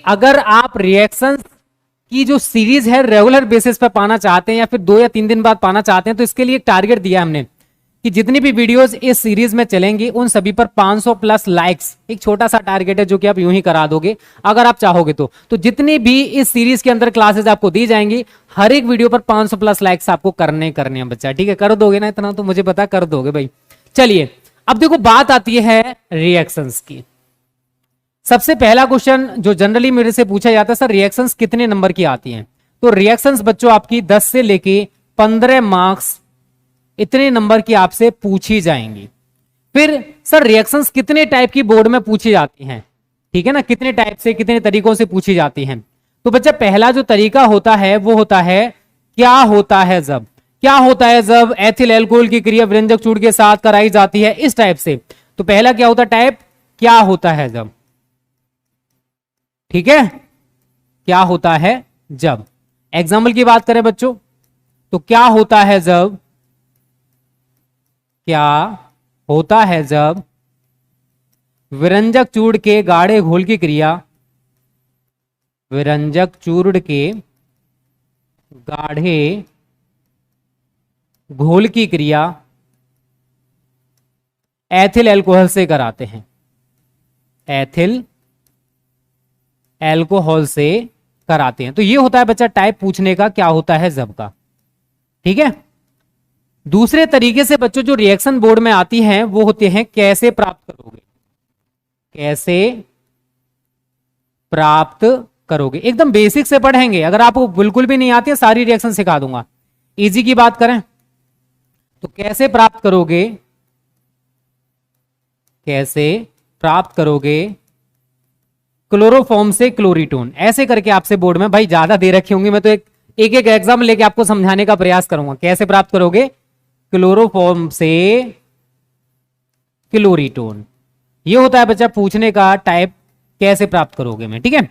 अगर आप रिएक्शंस की जो सीरीज है रेगुलर बेसिस पे पाना चाहते हैं या फिर 2 या 3 दिन बाद पाना चाहते हैं, तो इसके लिए एक टारगेट दिया हमने कि जितनी भी वीडियोस इस सीरीज में चलेंगी उन सभी पर 500 प्लस लाइक्स, एक छोटा सा टारगेट है जो कि आप यूं ही करा दोगे अगर आप चाहोगे तो जितनी भी इस सीरीज के अंदर क्लासेस आपको दी जाएंगी हर एक वीडियो पर 500 प्लस लाइक्स आपको करने हैं बच्चा, ठीक है? कर दोगे ना? इतना तो मुझे पता कर दोगे भाई। चलिए अब देखो बात आती है रिएक्शंस की। सबसे पहला क्वेश्चन जो जनरली मेरे से पूछा जाता है, सर रिएक्शंस कितने नंबर की आती हैं? तो रिएक्शंस बच्चों आपकी 10 से लेके 15 मार्क्स इतने नंबर की आपसे पूछी जाएंगी। फिर सर रिएक्शंस कितने टाइप की बोर्ड में पूछी जाती हैं, ठीक है ना? कितने टाइप से, कितने तरीकों से पूछी जाती हैं? तो बच्चा पहला जो तरीका होता है वो होता है क्या होता है जब। क्या होता है जब एथिल एल्कोहल की क्रिया व्यंजक चूड़ के साथ कराई जाती है, इस टाइप से। तो पहला क्या होता है टाइप, क्या होता है जब, ठीक है? क्या होता है जब। एग्जाम्पल की बात करें बच्चों तो क्या होता है जब, क्या होता है जब विरंजक चूर्ण के गाढ़े घोल की क्रिया, विरंजक चूर्ण के गाढ़े घोल की क्रिया एथिल एल्कोहल से कराते हैं, एथिल एल्कोहल से कराते हैं। तो ये होता है बच्चा टाइप पूछने का, क्या होता है जब का, ठीक है? दूसरे तरीके से बच्चों जो रिएक्शन बोर्ड में आती हैं वो होते हैं कैसे प्राप्त करोगे, कैसे प्राप्त करोगे। एकदम बेसिक से पढ़ेंगे, अगर आपको बिल्कुल भी नहीं आती है सारी रिएक्शन सिखा दूंगा। इजी की बात करें तो कैसे प्राप्त करोगे, कैसे प्राप्त करोगे क्लोरोफॉर्म से क्लोरीटोन, ऐसे करके आपसे बोर्ड में भाई ज्यादा दे रखी होंगी, मैं तो एक एक एग्जाम लेके आपको समझाने का प्रयास करूंगा। कैसे प्राप्त करोगे क्लोरोफॉर्म से क्लोरीटोन, ये होता है बच्चा पूछने का टाइप, कैसे प्राप्त करोगे में, ठीक है?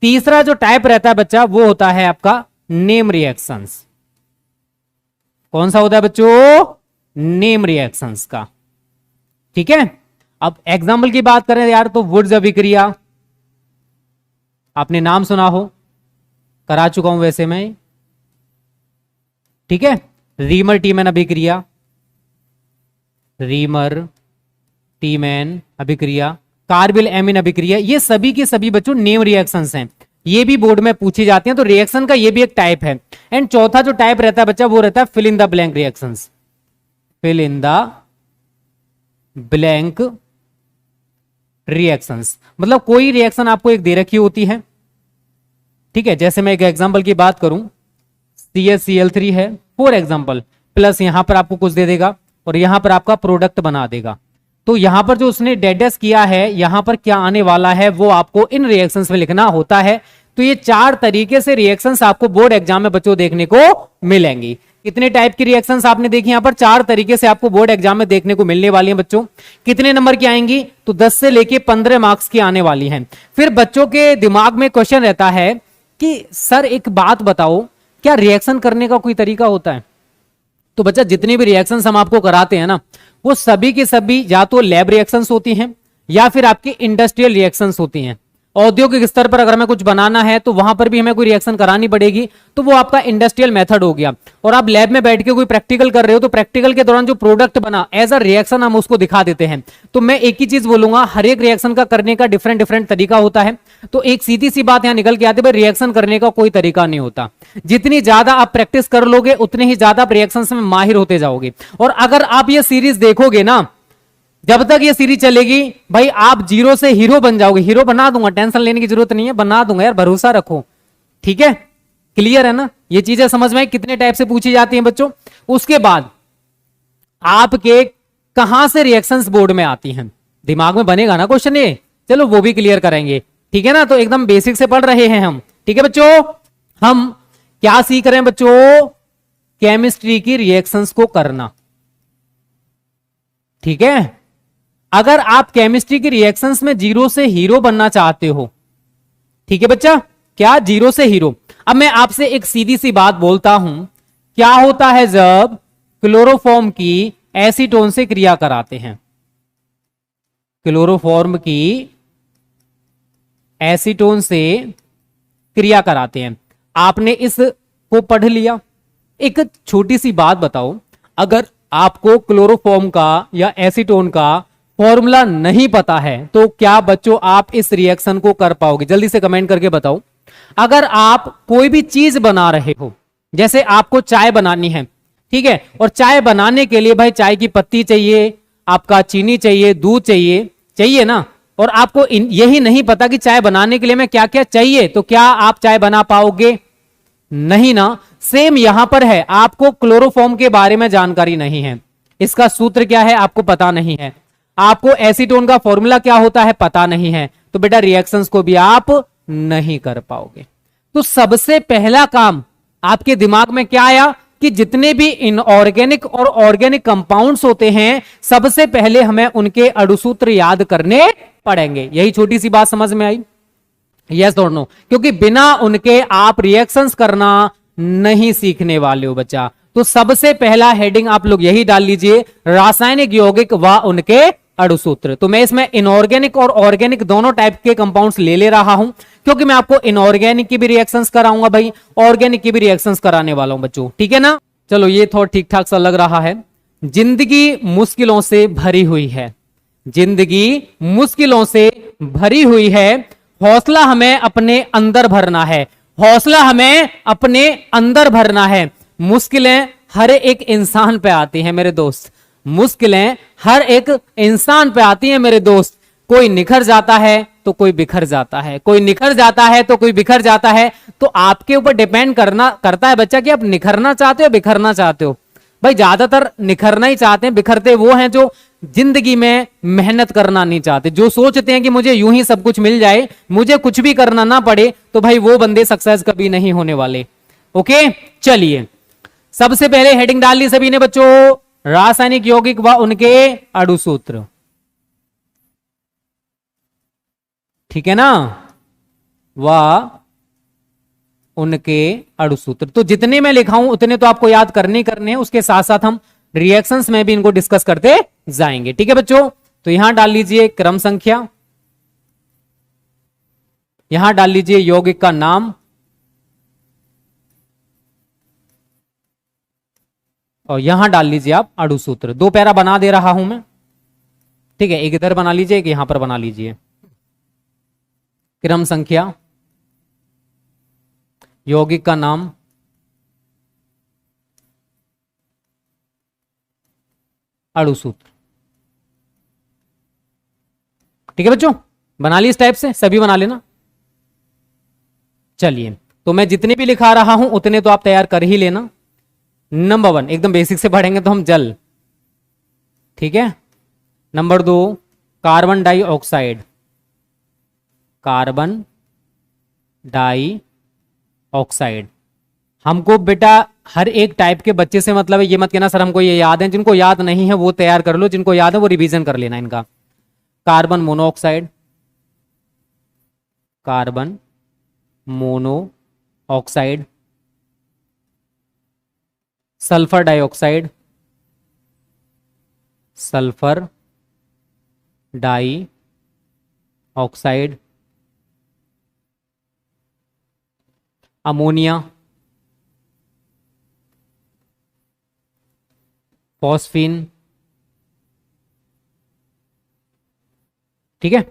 तीसरा जो टाइप रहता है बच्चा वो होता है आपका नेम रिएक्शंस। कौन सा होता है बच्चों? नेम रिएक्शंस का, ठीक है? अब एग्जाम्पल की बात करें यार तो वुड्स अभिक्रिया, आपने नाम सुना हो, करा चुका हूं वैसे मैं, ठीक है? रीमर टीमैन अभिक्रिया, रीमर टीमैन अभिक्रिया, कार्बिल एमिन अभिक्रिया, ये सभी के सभी बच्चों नेम रिएक्शंस हैं, ये भी बोर्ड में पूछी जाती हैं। तो रिएक्शन का ये भी एक टाइप है। एंड चौथा जो टाइप रहता है बच्चा वो रहता है fill in the blank reactions, fill in the blank reactions. मतलब कोई रिएक्शन आपको एक दे रखी होती है, ठीक है? जैसे मैं एक एग्जांपल की बात करूं, CaCl3 है फॉर एग्जांपल, प्लस यहां पर आपको कुछ दे देगा और यहां पर आपका प्रोडक्ट बना देगा। तो यहां पर जो उसने डेडस किया है यहां पर क्या आने वाला है वो आपको इन रिएक्शंस में लिखना होता है। तो ये 4 तरीके से रिएक्शंस आपको बोर्ड एग्जाम में बच्चों देखने को मिलेंगी। कितने टाइप की रिएक्शंस आपने देखी यहां पर? 4 तरीके से आपको बोर्ड एग्जाम में देखने को मिलने वाली हैं बच्चों। कितने नंबर की आएंगी? तो 10 से लेके 15 मार्क्स की आने वाली हैं। फिर बच्चों के दिमाग में क्वेश्चन रहता है कि सर एक बात बताओ, क्या रिएक्शन करने का कोई तरीका होता है? तो बच्चा जितनी भी रिएक्शंस हम आपको कराते हैं ना वो सभी की सभी या तो लैब रिएक्शंस होती हैं या फिर आपकी इंडस्ट्रियल रिएक्शंस होती हैं। औद्योगिक स्तर पर अगर हमें कुछ बनाना है तो वहां पर भी हमें कोई रिएक्शन करानी पड़ेगी, तो वो आपका इंडस्ट्रियल मेथड हो गया। और आप लैब में बैठ के कोई प्रैक्टिकल कर रहे हो तो प्रैक्टिकल के दौरान जो प्रोडक्ट बना एज अ रिएक्शन हम उसको दिखा देते हैं। तो मैं एक ही चीज बोलूंगा, हर एक रिएक्शन का करने का डिफरेंट डिफरेंट तरीका होता है। तो एक सीधी सी बात यहां निकल के आती है, रिएक्शन करने का कोई तरीका नहीं होता। जितनी ज्यादा आप प्रैक्टिस कर लोगे उतने ही ज्यादा आप रिएक्शन में माहिर होते जाओगे। और अगर आप ये सीरीज देखोगे ना, जब तक ये सीरीज चलेगी भाई आप जीरो से हीरो बन जाओगे। हीरो बना दूंगा, टेंशन लेने की जरूरत नहीं है, बना दूंगा यार, भरोसा रखो, ठीक है? क्लियर है ना? ये चीजें समझ में कितने टाइप से पूछी जाती हैं बच्चों। उसके बाद आपके कहां से रिएक्शंस बोर्ड में आती हैं, दिमाग में बनेगा ना क्वेश्चन ये, चलो वो भी क्लियर करेंगे, ठीक है ना? तो एकदम बेसिक से पढ़ रहे हैं हम, ठीक है बच्चों? हम क्या सीख रहे हैं बच्चों? केमिस्ट्री की रिएक्शंस को करना, ठीक है? अगर आप केमिस्ट्री की रिएक्शंस में जीरो से हीरो बनना चाहते हो, ठीक है बच्चा, क्या जीरो से हीरो। अब मैं आपसे एक सीधी सी बात बोलता हूं, क्या होता है जब क्लोरोफॉर्म की एसीटोन से क्रिया कराते हैं? क्लोरोफॉर्म की एसीटोन से क्रिया कराते हैं। आपने इस को पढ़ लिया। एक छोटी सी बात बताओ, अगर आपको क्लोरोफॉर्म का या एसीटोन का फॉर्मूला नहीं पता है तो क्या बच्चों आप इस रिएक्शन को कर पाओगे? जल्दी से कमेंट करके बताओ। अगर आप कोई भी चीज बना रहे हो, जैसे आपको चाय बनानी है, ठीक है, और चाय बनाने के लिए भाई चाय की पत्ती चाहिए, आपका चीनी चाहिए, दूध चाहिए, चाहिए ना, और आपको यही नहीं पता कि चाय बनाने के लिए मैं क्या क्या चाहिए, तो क्या आप चाय बना पाओगे? नहीं ना। सेम यहां पर है, आपको क्लोरोफॉर्म के बारे में जानकारी नहीं है, इसका सूत्र क्या है आपको पता नहीं है, आपको एसीटोन का फॉर्मूला क्या होता है पता नहीं है, तो बेटा रिएक्शंस को भी आप नहीं कर पाओगे। तो सबसे पहला काम आपके दिमाग में क्या आया कि जितने भी इनऑर्गेनिक और ऑर्गेनिक कंपाउंड्स होते हैं सबसे पहले हमें उनके अणुसूत्र याद करने पड़ेंगे। यही छोटी सी बात समझ में आई? यस और नो? क्योंकि बिना उनके आप रिएक्शंस करना नहीं सीखने वाले हो बच्चा। तो सबसे पहला हेडिंग आप लोग यही डाल लीजिए, रासायनिक यौगिक व उनके अणुसूत्र। तो मैं इसमें इनऑर्गेनिक और ऑर्गेनिक दोनों टाइप के कंपाउंड्स ले रहा हूं, क्योंकि मैं आपको इनऑर्गेनिक की भी रिएक्शंस कराऊंगा भाई, ऑर्गेनिक की भी रिएक्शंस कराने वाला हूं बच्चों, ठीक है ना? चलो ये थोड़ा ठीक ठाक सा लग रहा है। जिंदगी मुश्किलों से भरी हुई है, जिंदगी मुश्किलों से भरी हुई है, हौसला हमें अपने अंदर भरना है, हौसला हमें अपने अंदर भरना है। मुश्किलें हर एक इंसान पे आती हैं मेरे दोस्त, मुश्किलें हर एक इंसान पे आती हैं मेरे दोस्त। कोई निखर जाता है तो कोई बिखर जाता है, कोई निखर जाता है तो कोई बिखर जाता है। तो आपके ऊपर डिपेंड करता है बच्चा कि आप निखरना चाहते हो बिखरना चाहते हो। भाई ज्यादातर निखरना ही चाहते हैं, बिखरते वो हैं जो जिंदगी में मेहनत करना नहीं चाहते, जो सोचते हैं कि मुझे यूं ही सब कुछ मिल जाए, मुझे कुछ भी करना ना पड़े, तो भाई वो बंदे सक्सेस कभी नहीं होने वाले। ओके चलिए, सबसे पहले हेडिंग डाल ली सभी ने बच्चों, रासायनिक यौगिक व उनके अणुसूत्र, ठीक है ना, व उनके अणुसूत्र। तो जितने मैं लिखाऊं उतने तो आपको याद करने हैं, उसके साथ साथ हम रिएक्शंस में भी इनको डिस्कस करते जाएंगे, ठीक है बच्चों? तो यहां डाल लीजिए क्रम संख्या, यहां डाल लीजिए यौगिक का नाम, और यहां डाल लीजिए आप अणुसूत्र। 2 पैरा बना दे रहा हूं मैं, ठीक है? एक इधर बना लीजिए, एक यहां पर बना लीजिए। क्रम संख्या, यौगिक का नाम, अणुसूत्र, ठीक है बच्चों? बना ली इस टाइप से, सभी बना लेना। चलिए, तो मैं जितने भी लिखा रहा हूं उतने तो आप तैयार कर ही लेना। नंबर 1 एकदम बेसिक से पढ़ेंगे तो हम जल, ठीक है? Number 2 carbon dioxide, carbon dioxide. हमको बेटा हर एक टाइप के बच्चे से मतलब है, ये मत कहना सर हमको ये याद है, जिनको याद नहीं है वो तैयार कर लो, जिनको याद है वो रिवीजन कर लेना इनका। Carbon monoxide, carbon monoxide, sulphur dioxide, sulphur dioxide, ammonia, phosphine, ठीक है?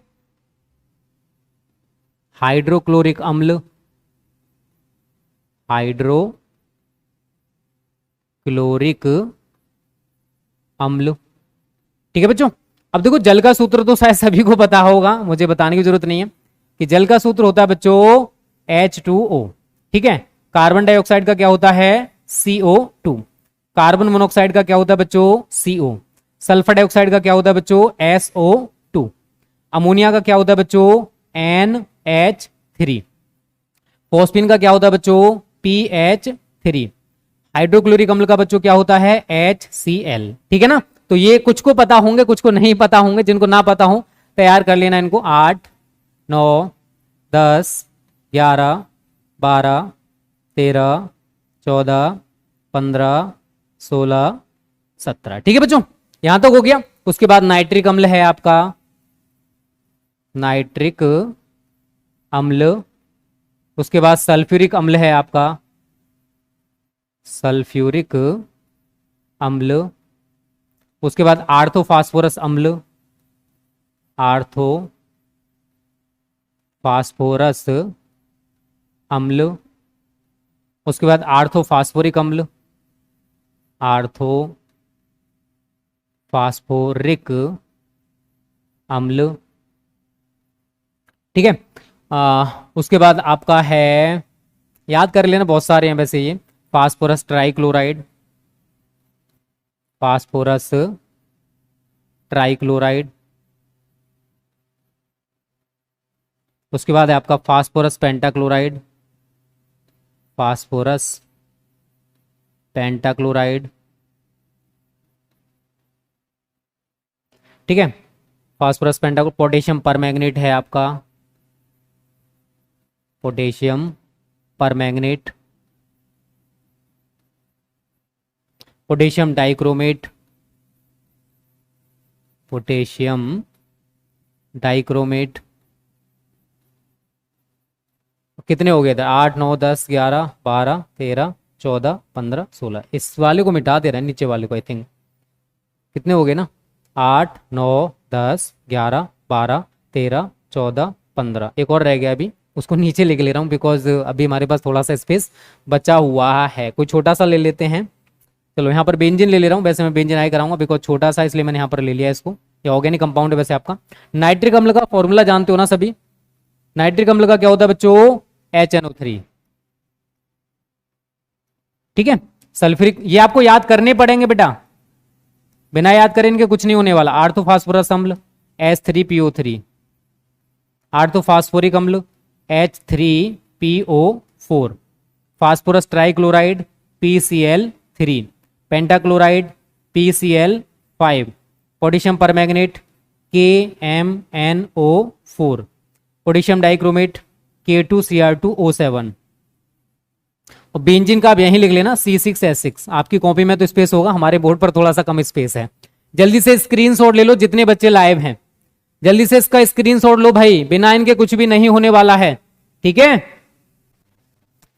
हाइड्रोक्लोरिक अम्ल, हाइड्रोक्लोरिक अम्ल, ठीक है बच्चों? अब देखो जल का सूत्र तो शायद सभी को पता होगा, मुझे बताने की जरूरत नहीं है कि जल का सूत्र होता है बच्चों H2O, ठीक है? कार्बन डाइऑक्साइड का क्या होता है? CO2। कार्बन मोनोऑक्साइड का क्या होता है बच्चों? CO। सल्फर डाइऑक्साइड का क्या होता है बच्चों? SO2। अमोनिया का क्या होता है बच्चों? NH3। फॉस्फीन का क्या होता है बच्चों? PH3। हाइड्रोक्लोरिक अम्ल का बच्चों क्या होता है? HCl, ठीक है ना? तो ये कुछ को पता होंगे, कुछ को नहीं पता होंगे, जिनको ना पता हो तैयार कर लेना इनको। 8, 9, 10, 11, 12, 13, 14, 15, 16, 17, ठीक है बच्चों? यहां तक हो गया। उसके बाद नाइट्रिक अम्ल है आपका, नाइट्रिक अम्ल, उसके बाद सल्फ्यूरिक अम्ल है आपका, सल्फ्यूरिक अम्ल, उसके बाद आर्थोफास्फोरस अम्ल, आर्थो फास्फोरस अम्ल, उसके बाद आर्थोफास्फोरिक अम्ल, आर्थो फास्फोरिक अम्ल, ठीक है। उसके बाद आपका है, याद कर लेना बहुत सारे हैं वैसे ये, फास्फोरस ट्राइक्लोराइड, फास्फोरस ट्राइक्लोराइड, उसके बाद है आपका फास्फोरस पेंटाक्लोराइड, फास्फोरस पेंटाक्लोराइड, ठीक है। फास्फोरस पेंटाक्लोराइड, पोटेशियम परमैंगनेट है आपका, potassium permanganate, potassium dichromate, potassium dichromate, कितने हो गए थे, 8 9 10 11 12 13 14 15 16, इस वाले को मिटा दे रहा है नीचे वाले को, आई थिंक कितने हो गए ना, 8 9 10 11 12 13 14 15, एक और रह गया अभी, उसको नीचे लेके ले रहा हूँ बिकॉज अभी हमारे पास थोड़ा सा स्पेस बचा हुआ है। कोई छोटा सा ले लेते हैं, चलो यहाँ पर बेंजीन ले ले रहा हूँ, वैसे मैं बेंजीन आई कराऊंगा बिकॉज छोटा सा इसलिए मैंने यहाँ पर ले लिया इसको, ये ऑर्गेनिक कंपाउंड है वैसे आपका। नाइट्रिक अम्ल का फॉर्मूला जानते हो ना सभी, नाइट्रिक अम्ल का क्या होता है बच्चों, HNO3, ठीक है। सल्फ्यूरिक, ये आपको याद करने पड़ेंगे बेटा, बिना याद करें इनके कुछ नहीं होने वाला। आर्थोफास्फोरस अम्ल H3PO3, आर्थोफास्फोरिक अम्ल H3PO4, phosphorus trichloride PCl3, pentachloride PCl5, potassium permanganate KMNO4, potassium dichromate K2Cr2O7, और बेंजीन का आप यहीं लिख लेना C6H6, आपकी कॉपी में तो स्पेस होगा, हमारे बोर्ड पर थोड़ा सा कम स्पेस है। जल्दी से स्क्रीनशॉट ले लो जितने बच्चे लाइव हैं, जल्दी से इसका स्क्रीनशॉट लो भाई, बिना इनके कुछ भी नहीं होने वाला है, ठीक है।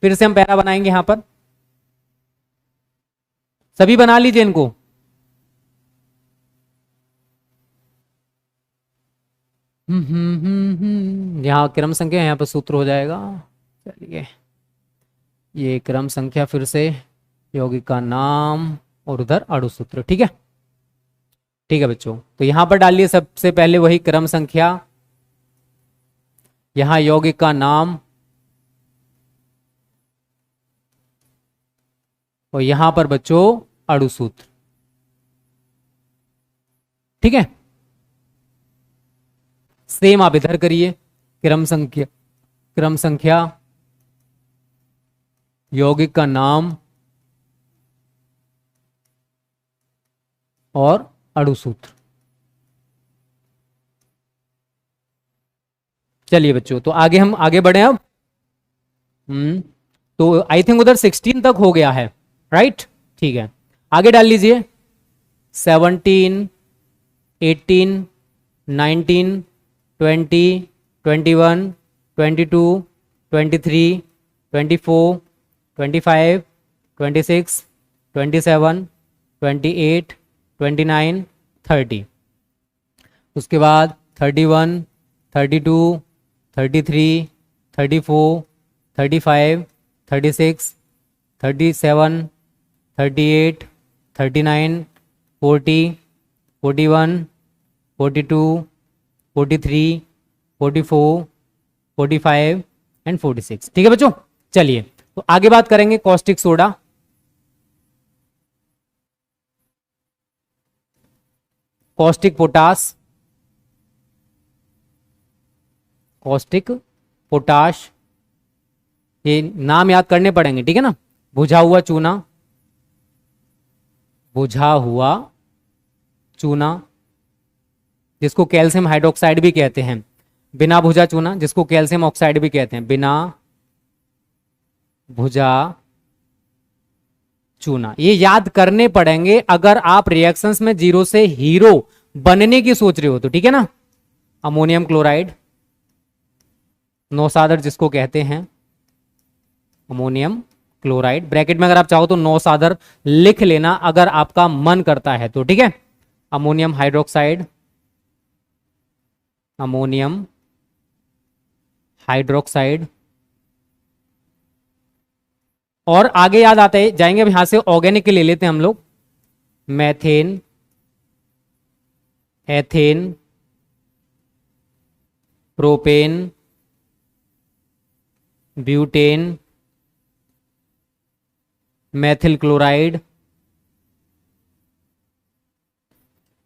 फिर से हम पैरा बनाएंगे यहां पर, सभी बना लीजिए इनको। यहाँ क्रम संख्या, यहाँ पर सूत्र हो जाएगा, चलिए ये क्रम संख्या, फिर से यौगिक का नाम और उधर अणु सूत्र, ठीक है। ठीक है बच्चों, तो यहां पर डालिए सबसे पहले वही क्रम संख्या, यहां यौगिक का नाम, और यहां पर बच्चों अणु सूत्र, ठीक है। सेम आप इधर करिए, क्रम संख्या यौगिक का नाम और अणु सूत्र। चलिए बच्चों, तो आगे हम आगे बढ़े अब। तो आई थिंक उधर 16 तक हो गया है, राइट, ठीक है। आगे डाल लीजिए 17 18 19 20 21 22 23 24 25 26 27 28 29 30, उसके बाद 31 32 33 34 35 36 37 38 39 40 41 42 43 44 45 एंड 46, ठीक है बच्चों। चलिए तो आगे बात करेंगे caustic soda. Caustic potash, caustic potash, ये नाम याद करने पड़ेंगे, ठीक है ना। बुझा हुआ चूना, बुझा हुआ चूना जिसको कैल्शियम हाइड्रोक्साइड भी कहते हैं, बिना भुजा चूना जिसको कैल्शियम ऑक्साइड भी कहते हैं, बिना भुजा चूना, ये याद करने पड़ेंगे अगर आप रिएक्शंस में जीरो से हीरो बनने की सोच रहे हो तो, ठीक है ना। अमोनियम क्लोराइड, नौसादर जिसको कहते हैं अमोनियम क्लोराइड। ब्रैकेट में अगर आप चाहो तो नौसादर लिख लेना अगर आपका मन करता है तो, ठीक है। Ammonium hydroxide, ammonium hydroxide. और आगे याद आते हैं जाएंगे, अब यहां से ऑर्गेनिक के ले लेते हैं हम लोग। Methane, ethane, propane, butane, Maithil chloride,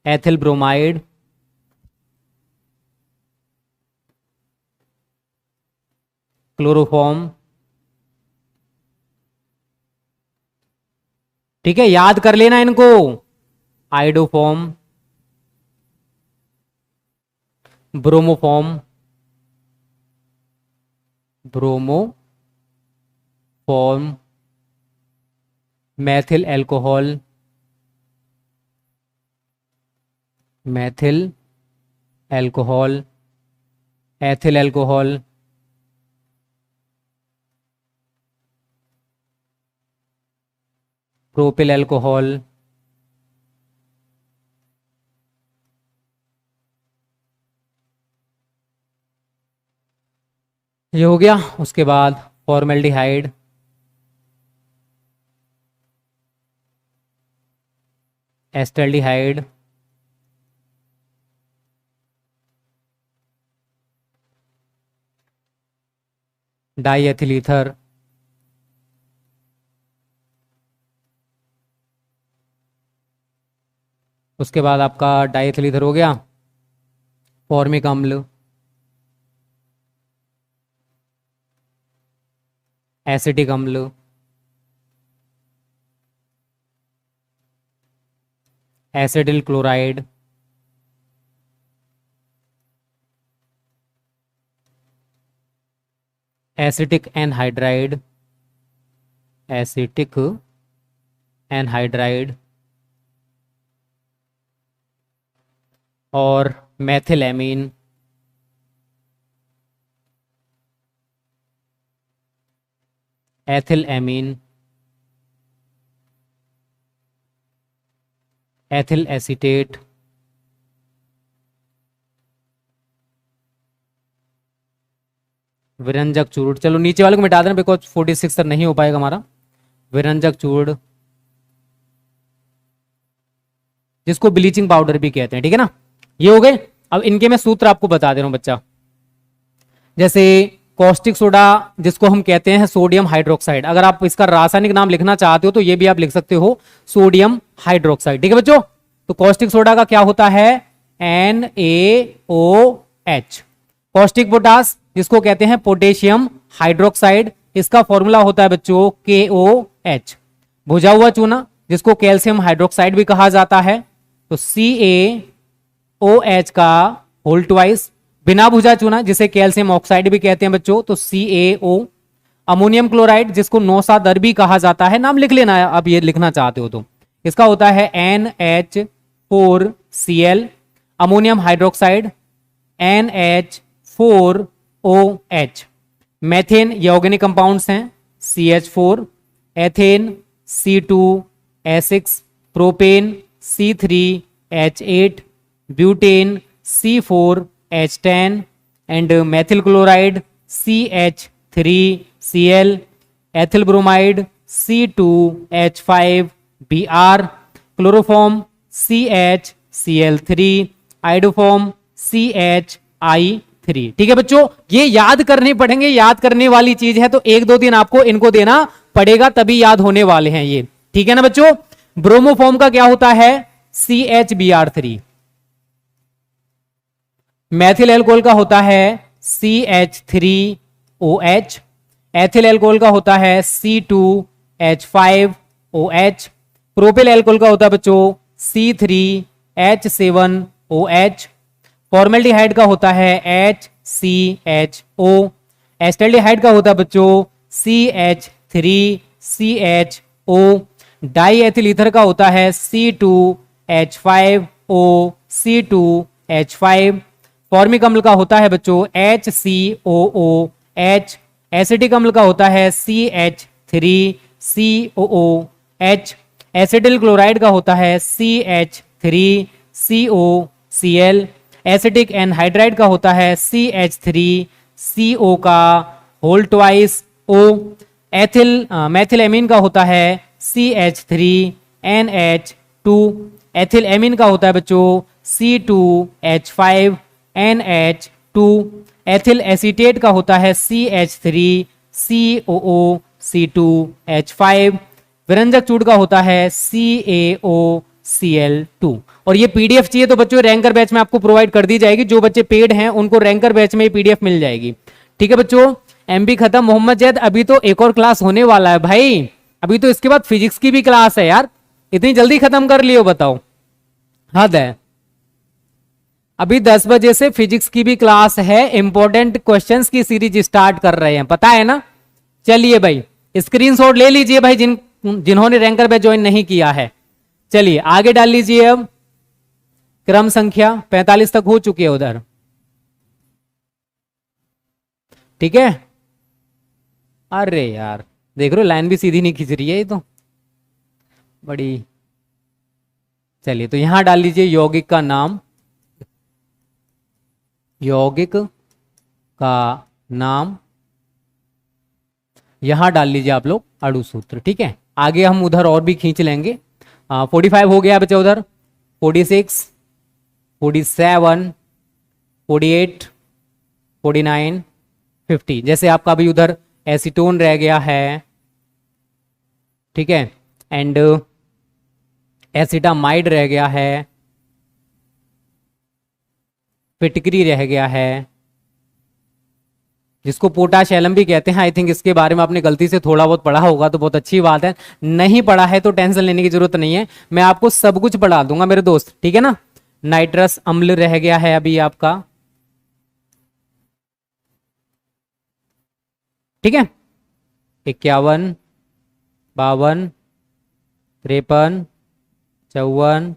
ethyl bromide, chloroform. ठीक है, याद कर लेना इनको। Iodoform, bromoform, bromoform, Maithil alcohol, Maithil alcohol, ethyl alcohol, propyl alcohol, ये हो गया। उसके बाद फॉर्मेल्डिहाइड, एस्टल्डिहाइड, डाईएथिल ईथर, उसके बाद आपका डाईएथिल ईथर हो गया। फॉर्मिक अम्ल, एसिटिक अम्ल, acetyl chloride, acetic anhydride, acetic anhydride, और मैथिलएमीन, एथिलएमीन, एथिल एसीटेट, विरंजक चूर्ण। चलो नीचे वाले को मिटा देना बिकॉज 46 तक नहीं हो पाएगा हमारा। विरंजक चूर्ण जिसको ब्लीचिंग पाउडर भी कहते हैं, ठीक है ना। ये हो गए। अब इनके मैं सूत्र आपको बता दे रहा हूं बच्चा। जैसे कॉस्टिक सोडा जिसको हम कहते हैं सोडियम हाइड्रोक्साइड, अगर आप इसका रासायनिक नाम लिखना चाहते हो तो ये भी आप लिख सकते हो सोडियम हाइड्रोक्साइड, ठीक है बच्चों। तो कॉस्टिक सोडा का क्या होता है NaOH। कॉस्टिक पोटास जिसको कहते हैं पोटेशियम हाइड्रोक्साइड, इसका फॉर्मूला होता है बच्चों KOH। भुजा हुआ चूना जिसको कैल्शियम हाइड्रोक्साइड भी कहा जाता है तो CaOH का होल ट्वाइस। बिना भुजा चूना जिसे कैल्शियम ऑक्साइड भी कहते हैं बच्चों तो CaO। अमोनियम क्लोराइड जिसको नौसादर भी कहा जाता है, नाम लिख लेना अब ये लिखना चाहते हो तो, इसका होता है NH4Cl। Ammonium hydroxide NH4OH। Methane ये ऑर्गेनिक कंपाउंड्स हैं CH4, ethane C2H6, propane C3H8, butane C4H10 and methyl chloride CH3Cl, ethyl bromide C2H5Br, chloroform CHCl3, iodoform CHI3। ठीक है बच्चों, ये याद करने पड़ेंगे, याद करने वाली चीज है तो 1-2 दिन आपको इनको देना पड़ेगा तभी याद होने वाले हैं ये, ठीक है ना बच्चों। ब्रोमोफॉर्म का क्या होता है CHBr3। मैथिल एल्कोहल का होता है CH3OH। एथिल एल्कोहल का होता है C2H5OH। प्रोपिल एल्कोहल का होता है बच्चों C3H7OH। फॉर्मेल्डिहाइड का होता है HCHO। एस्टल्डिहाइड का होता है बच्चों CH3CHO। डाईएथिल ईथर का होता है C2H5O C2H5। फॉर्मिक अम्ल का होता है बच्चों HCOO H, एसिटिक अम्ल का होता है CH3COOH, एसिटिल क्लोराइड का होता है CH3COCl, एसिटिक एनहाइड्राइड का होता है CH3CO का whole twice O, methyl amine का होता है CH3NH2, एथिल एमीन का होता है बच्चों C2H5NH2, एथिल एसीटेट का होता है CH3COOC2H5, विरंजक चूड़ का होता है CaOCl2। और ये पीडीएफ चाहिए तो बच्चों रैंकर बैच में आपको प्रोवाइड कर दी जाएगी, जो बच्चे पेड हैं उनको रैंकर बैच में पीडीएफ मिल जाएगी। ठीक है बच्चों, एमबी खत्म। मोहम्मद जैद अभी तो एक और क्लास होने वाला है भाई, अभी तो इसके बाद फिजिक्स की भी क्लास है यार, इतनी जल्दी खत्म कर लियो, बताओ हद है। अभी 10 बजे से फिजिक्स की भी क्लास है, इंपॉर्टेंट क्वेश्चंस की सीरीज स्टार्ट कर रहे हैं, पता है ना। चलिए भाई स्क्रीनशॉट ले लीजिए भाई, जिन्होंने रैंकर बैच ज्वाइन नहीं किया है। चलिए आगे डाल लीजिए। अब क्रम संख्या 45 तक हो चुकी है उधर, ठीक है। अरे यार देख रहे हो लाइन भी सीधी नहीं खींच रही है ये तो बड़ी। चलिए तो यहां डाल लीजिए यौगिक का नाम, यौगिक का नाम, यहां डाल लीजिए आप लोग अणु सूत्र, ठीक है। आगे हम उधर और भी खींच लेंगे। 45 हो गया बच्चे, उधर 46, 47, 48, 49, 50। जैसे आपका भी उधर एसीटोन रह गया है, ठीक है, एंड एसिटामाइड रह गया है, फिटकरी रह गया है, जिसको पोटाश एलम भी कहते हैं। आई थिंक इसके बारे में आपने गलती से थोड़ा बहुत पढ़ा होगा तो बहुत अच्छी बात है, नहीं पढ़ा है तो टेंशन लेने की जरूरत नहीं है, मैं आपको सब कुछ पढ़ा दूंगा मेरे दोस्त, ठीक है ना। नाइट्रस अम्ल रह गया है अभी आपका, ठीक है। 51, 52, 53, 54,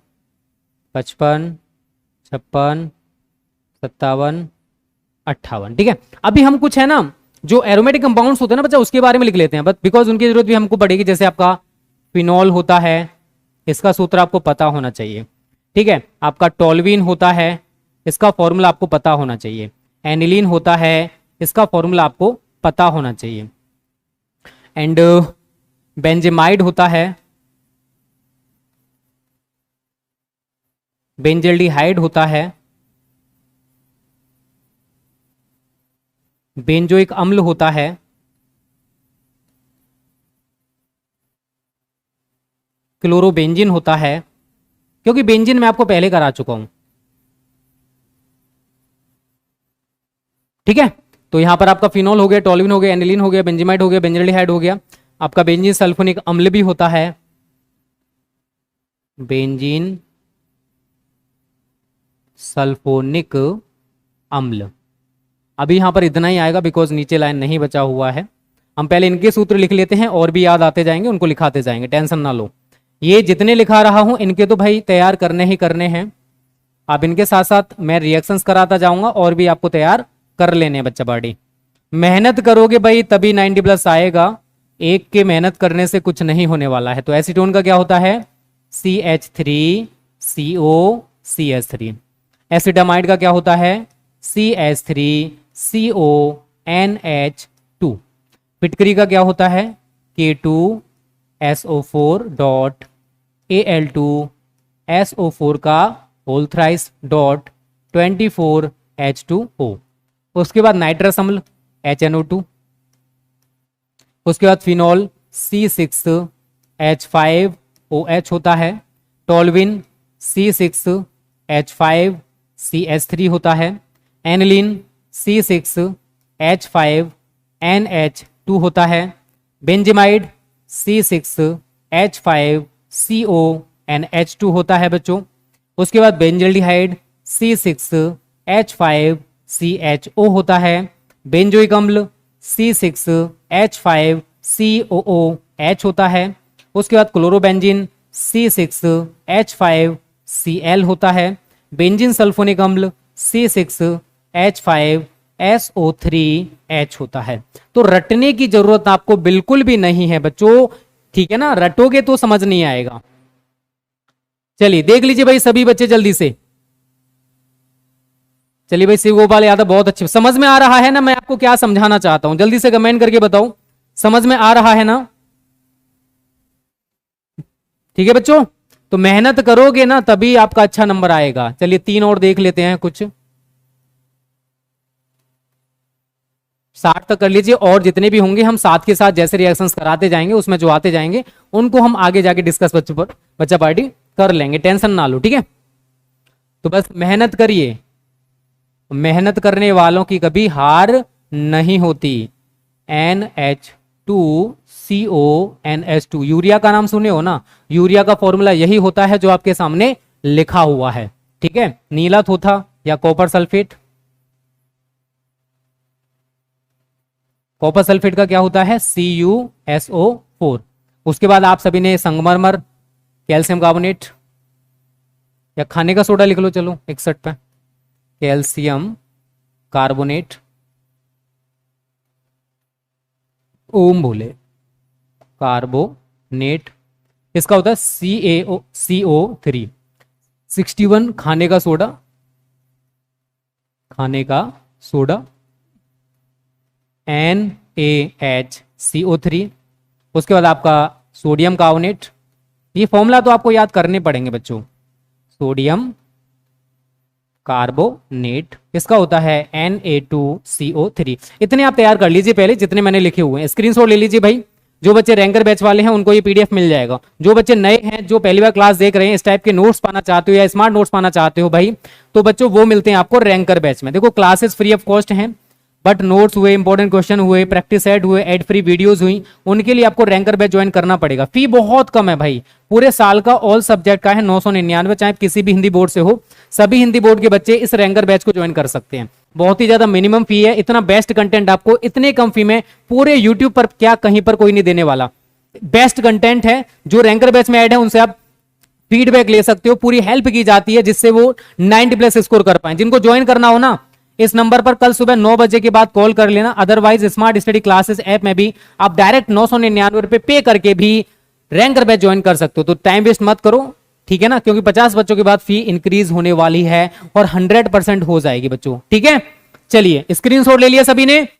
55, 56, 57, 58, ठीक है। अभी हम कुछ है ना जो एरोमेटिक कंपाउंड्स होते हैं ना बच्चा, उसके बारे में लिख लेते हैं, बट बिकॉज उनकी जरूरत भी हमको पड़ेगी। जैसे आपका फिनॉल होता है, इसका सूत्र आपको पता होना चाहिए, ठीक है। आपका टोल्यूइन होता है, इसका फॉर्मूला आपको पता होना चाहिए। एनिलीन होता है, इसका फॉर्मूला आपको पता होना चाहिए। एंड बेंजेमाइड होता है, बेंजल्डिहाइड होता है, बेंजोइक अम्ल होता है, क्लोरोबेंजिन होता है, क्योंकि बेंजिन मैं आपको पहले करा चुका हूं, ठीक है। तो यहां पर आपका फिनॉल हो गया, टोल्यूइन हो गया, एनिलीन हो गया, बेंजामाइड हो गया, बेंजल्डिहाइड हो गया। आपका बेंजीन सल्फोनिक अम्ल भी होता है, बेंजीन सल्फोनिक अम्ल। अभी यहां पर इतना ही आएगा बिकॉज नीचे लाइन नहीं बचा हुआ है। हम पहले इनके सूत्र लिख लेते हैं, और भी याद आते जाएंगे, उनको लिखाते जाएंगे, टेंशन ना लो। ये जितने लिखा रहा हूं इनके तो भाई तैयार करने ही करने हैं। अब इनके साथ साथ मैं रिएक्शंस कराता जाऊंगा, और भी आपको तैयार कर लेने हैं बच्चा बड़ी। मेहनत करोगे भाई तभी 90+ आएगा, एक के मेहनत करने से कुछ नहीं होने वाला है। तो एसीटोन का क्या होता है CH3COCH3। एसिटामाइड का क्या होता है CH3CONH2। फिटकरी का क्या होता है K2SO4.Al2SO4 का होल थ्राइस डॉट 24H2O। उसके बाद नाइट्रस अम्ल HNO2, उसके बाद फिनॉल C6H5OH होता है, टोल्यूइन C6H5CH3 होता है, एनिलीन C6H5NH2 होता है, बेंजामाइड C6H5CONH2 होता है बच्चों। उसके बाद बेंजल्डिहाइड C6H5CHO होता है, बेंजोइक अम्ल C6H5COOH होता है। उसके बाद क्लोरोबेंजीन C6H5Cl होता है, बेंजीन सल्फोनिक अम्ल C6H5 SO3H होता है। तो रटने की जरूरत आपको बिल्कुल भी नहीं है बच्चों, ठीक है ना, रटोगे तो समझ नहीं आएगा। चलिए देख लीजिए भाई सभी बच्चे जल्दी से। चलिए भाई शिव गोपाल यादव बहुत अच्छे, समझ में आ रहा है ना मैं आपको क्या समझाना चाहता हूं, जल्दी से कमेंट करके बताओ समझ में आ रहा है ना। ठीक है बच्चों, तो मेहनत करोगे ना तभी आपका अच्छा नंबर आएगा। चलिए 3 और देख लेते हैं कुछ, 60 तक कर लीजिए, और जितने भी होंगे हम साथ के साथ जैसे रिएक्शंस कराते जाएंगे उसमें जो आते जाएंगे उनको हम आगे जाके डिस्कस बच्चा पार्टी कर लेंगे, टेंशन ना लो, ठीक है। तो बस मेहनत करिए, मेहनत करने वालों की कभी हार नहीं होती। NH2CONH2 यूरिया का नाम सुने हो ना, यूरिया का फॉर्मूला यही होता है जो आपके सामने लिखा हुआ है, ठीक है। नीला थोथा या कॉपर सल्फेट, कॉपर सल्फेट का क्या होता है CuSO4। उसके बाद आप सभी ने संगमरमर, कैल्शियम कार्बोनेट या खाने का सोडा लिख लो, चलो 61 पे कैल्शियम कार्बोनेट, ओम बोले कार्बोनेट, इसका होता है CO3। 61 खाने का सोडा, खाने का सोडा NaHCO3। उसके बाद आपका सोडियम कार्बोनेट, ये फॉर्मूला तो आपको याद करने पड़ेंगे बच्चों, सोडियम कार्बोनेट, इसका होता है Na2CO3। इतने आप तैयार कर लीजिए पहले जितने मैंने लिखे हुए हैं, स्क्रीनशॉट ले लीजिए भाई। जो बच्चे रैंकर बैच वाले हैं उनको ये PDF मिल जाएगा। जो बच्चे नए हैं जो पहली बार क्लास देख रहे हैं, इस टाइप के नोट्स पाना चाहते हो या स्मार्ट नोट्स पाना चाहते हो भाई, तो बच्चों वो मिलते हैं आपको रैंकर बैच में। देखो क्लासेस फ्री ऑफ कॉस्ट हैं, बट नोट्स हुए, इंपॉर्टेंट क्वेश्चन हुए, प्रैक्टिस सेट हुए, एड फ्री वीडियोस हुई, उनके लिए आपको रैंकर बैच ज्वाइन करना पड़ेगा। फी बहुत कम है भाई, पूरे साल का ऑल सब्जेक्ट का है 999, चाहे किसी भी हिंदी बोर्ड से हो, सभी हिंदी बोर्ड के बच्चे इस रैंकर बैच को ज्वाइन कर सकते हैं। बहुत ही ज्यादा मिनिमम फी है, इतना बेस्ट कंटेंट आपको इतने कम फी में पूरे यूट्यूब पर क्या कहीं पर कोई नहीं देने वाला। बेस्ट कंटेंट है, जो रैंकर बैच में ऐड है उनसे आप फीडबैक ले सकते हो, पूरी हेल्प की जाती है जिससे वो 90+ स्कोर कर पाए। जिनको ज्वाइन करना हो ना, इस नंबर पर कल सुबह 9 बजे के बाद कॉल कर लेना, otherwise smart study classes app में भी आप डायरेक्ट 999 रुपए पे करके भी रैंकर बैच ज्वाइन कर सकते हो। तो टाइम वेस्ट मत करो, ठीक है ना, क्योंकि 50 बच्चों के बाद फी इंक्रीज होने वाली है और 100% हो जाएगी बच्चों, ठीक है। चलिए स्क्रीनशॉट ले लिया सभी ने।